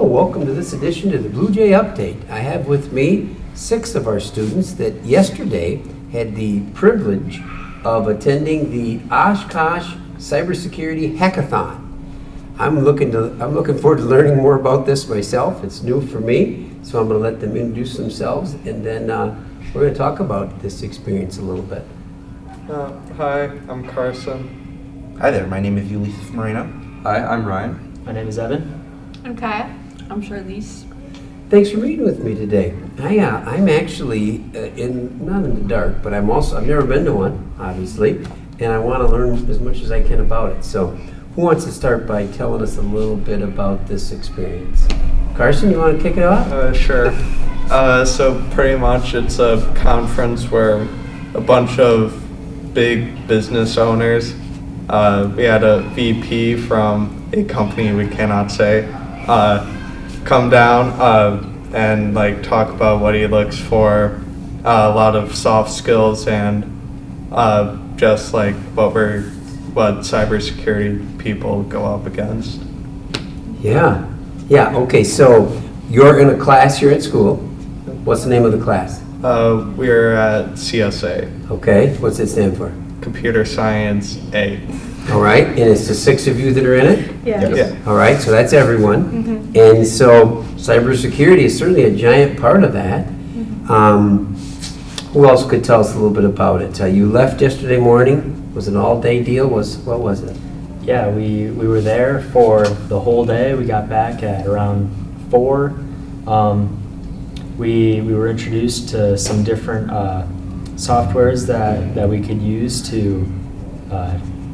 welcome to this edition of the Bluejay Update. I have with me 6 of our students that yesterday had the privilege of attending the Oshkosh Cybersecurity Hackathon. I'm looking forward to learning more about this myself. It's new for me, so I'm going to let them introduce themselves, and then we're going to talk about this experience a little bit. Hi, I'm Carson. Hi there, my name is Ulysses Moreno. Hi, I'm Ryan. My name is Evan. I'm Kaya. I'm Charlize. Thanks for meeting with me today. I'm actually not in the dark, but I've never been to one, obviously, and I want to learn as much as I can about it. So, who wants to start by telling us a little bit about this experience? Carson, you want to kick it off? Sure. So pretty much it's a conference where a bunch of big business owners, we had a VP from a company we cannot say, come down and like talk about what he looks for, a lot of soft skills and just like what cybersecurity people go up against. Yeah. Okay. So you're in a class. You're at school. What's the name of the class? We're at CSA. Okay. What's it stand for? Computer Science A. All right. And it's the 6 of you that are in it? Yeah. Yeah. All right. So that's everyone. Mm-hmm. And so cybersecurity is certainly a giant part of that. Mm-hmm. Who else could tell us a little bit about it? You left yesterday morning. Was it an all-day deal? What was it? Yeah, we were there for the whole day. We got back at around 4. We were introduced to some different softwares that we could use to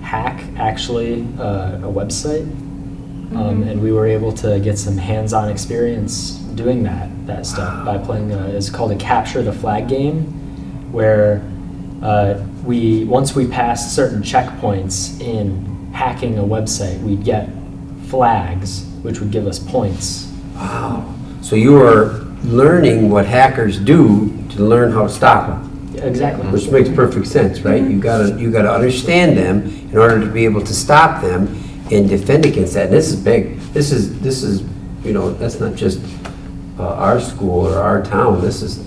hack actually a website, and we were able to get some hands-on experience doing that stuff by playing it's called a capture the flag game, where once we passed certain checkpoints in hacking a website, we'd get flags which would give us points. Wow. So you are learning what hackers do to learn how to stop them. Exactly. Which makes perfect sense, right? Mm-hmm. You gotta understand them in order to be able to stop them and defend against that. And this is big. This is that's not just our school or our town. This is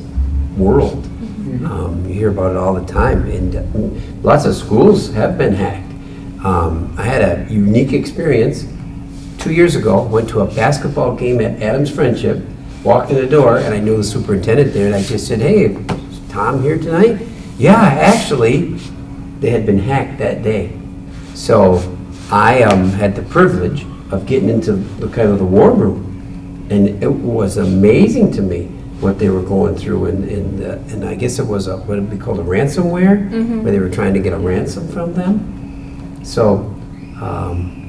world. Mm-hmm. You hear about it all the time, and lots of schools have been hacked. I had a unique experience 2 years ago. Went to a basketball game at Adams Friendship. Walked in the door, and I knew the superintendent there, and I just said, "Hey, is Tom here tonight?" Yeah, actually, they had been hacked that day. So I had the privilege of getting into the kind of the war room, and it was amazing to me what they were going through, and I guess it was what would be called a ransomware, where they were trying to get a ransom from them. So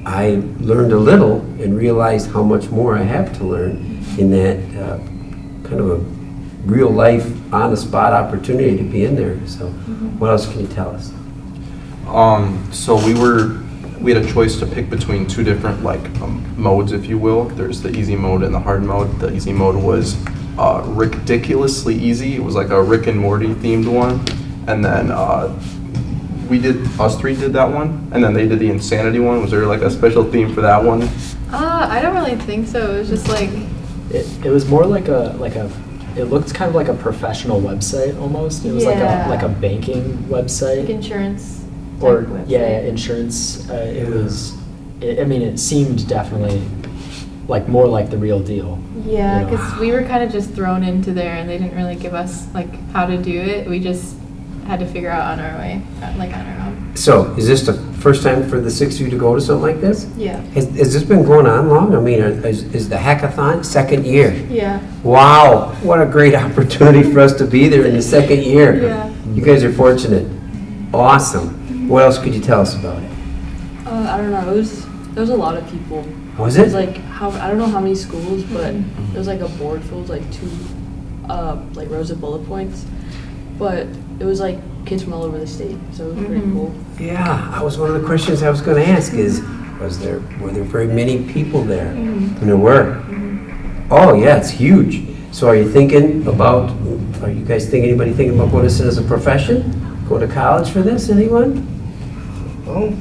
I learned a little and realized how much more I have to learn in that kind of a real life, on-the-spot opportunity to be in there. So what else can you tell us? So we had a choice to pick between 2 different modes, if you will. There's the easy mode and the hard mode. The easy mode was ridiculously easy. It was like a Rick and Morty themed one. And then us 3 did that one, and then they did the insanity one. Was there like a special theme for that one? I don't really think so. It was just like It was more like it looked kind of like a professional website almost. It was like a banking website. insurance type Or website. insurance. It seemed definitely more like the real deal. Yeah, you know. because we were kind of just thrown into there, and they didn't really give us how to do it. We just had to figure out on our way, on our own. So is this the first time for the 6 of you to go to something like this? Yeah. Has this been going on long? I mean, is the hackathon 2nd year? Yeah. Wow, what a great opportunity for us to be there in the 2nd year. Yeah. You guys are fortunate. Awesome. What else could you tell us about it? I don't know. There was a lot of people. Was It it? was I don't know how many schools, but there was a board filled with 2 rows of bullet points. But it was kids from all over the state, so it was pretty cool. Yeah, that was one of the questions I was going to ask is, were there very many people there? And there were. Oh yeah, it's huge. So are you guys thinking about what this is as a profession? Go to college for this, anyone? Well,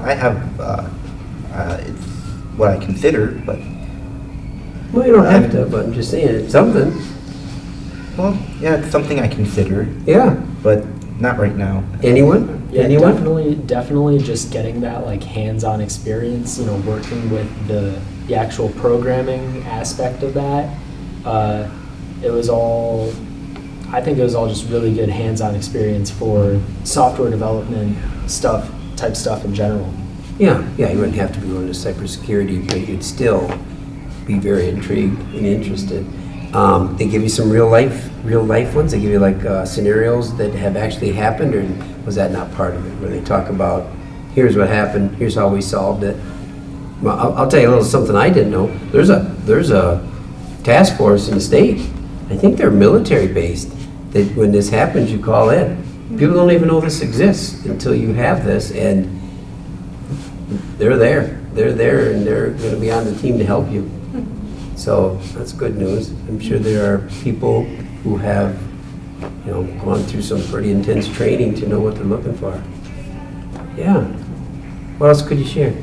I have it's what I consider, but Well, you don't have to, but I'm just saying, it's something. Well, yeah, it's something I consider, Yeah. but not right now. Anyone? Yeah, Anyone? definitely just getting that like hands-on experience, working with the actual programming aspect of that. I think it was all just really good hands-on experience for software development type stuff in general. Yeah, you wouldn't have to be going to cybersecurity, but you'd still be very intrigued and interested. They give you some real life ones. They give you like scenarios that have actually happened, or was that not part of it? Where they talk about, here's what happened, here's how we solved it. Well, I'll tell you a little something I didn't know. There's a task force in the state. I think they're military based. That when this happens, you call in. People don't even know this exists until you have this, and they're there. They're there, and they're going to be on the team to help you. So that's good news. I'm sure there are people who have, gone through some pretty intense training to know what they're looking for. Yeah. What else could you share?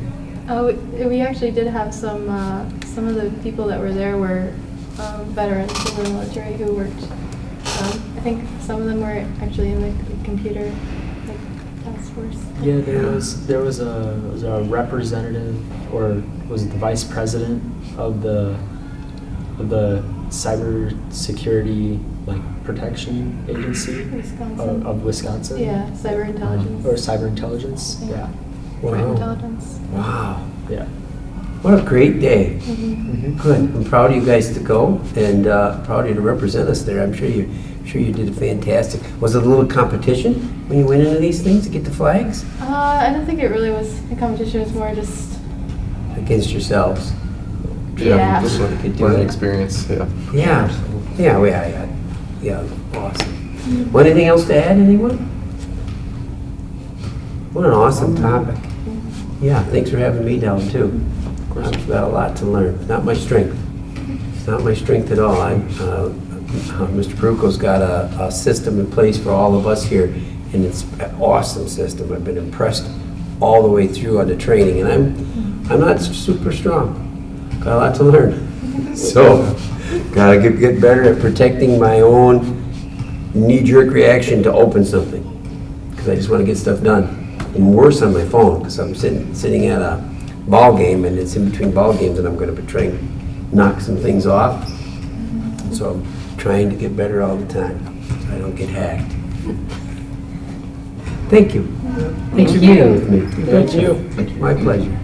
We actually did have some of the people that were there were veterans in the military who worked. I think some of them were actually in the computer task force. Yeah, there was a representative, or was it the vice president of the cybersecurity protection agency Wisconsin. of Wisconsin. Yeah, cyber intelligence. Or cyber intelligence. Yeah. Cyber intelligence. Wow. Yeah. What a great day. Mm-hmm. Good. I'm proud of you guys to go, and proud of you to represent us there. I'm sure you did fantastic. Was it a little competition when you went into these things to get the flags? I don't think it really was a competition. It was more just Against yourselves. Yeah. Just so they could do Learning it. experience, yeah. Yeah, awesome. Well, anything else to add, anyone? What an awesome topic. Yeah, thanks for having me down too. I've got a lot to learn. Not my strength. It's not my strength at all. Mr. Peruco's got a system in place for all of us here, and it's an awesome system. I've been impressed all the way through on the training, and I'm not super strong. Got a lot to learn. So, gotta get better at protecting my own knee-jerk reaction to open something, because I just want to get stuff done. And worse on my phone, because I'm sitting at a ball game, and it's in between ball games, and I'm going to be trying to knock some things off. So I'm trying to get better all the time, so I don't get hacked. Thank you. Thanks for being with me. Thank you. My pleasure.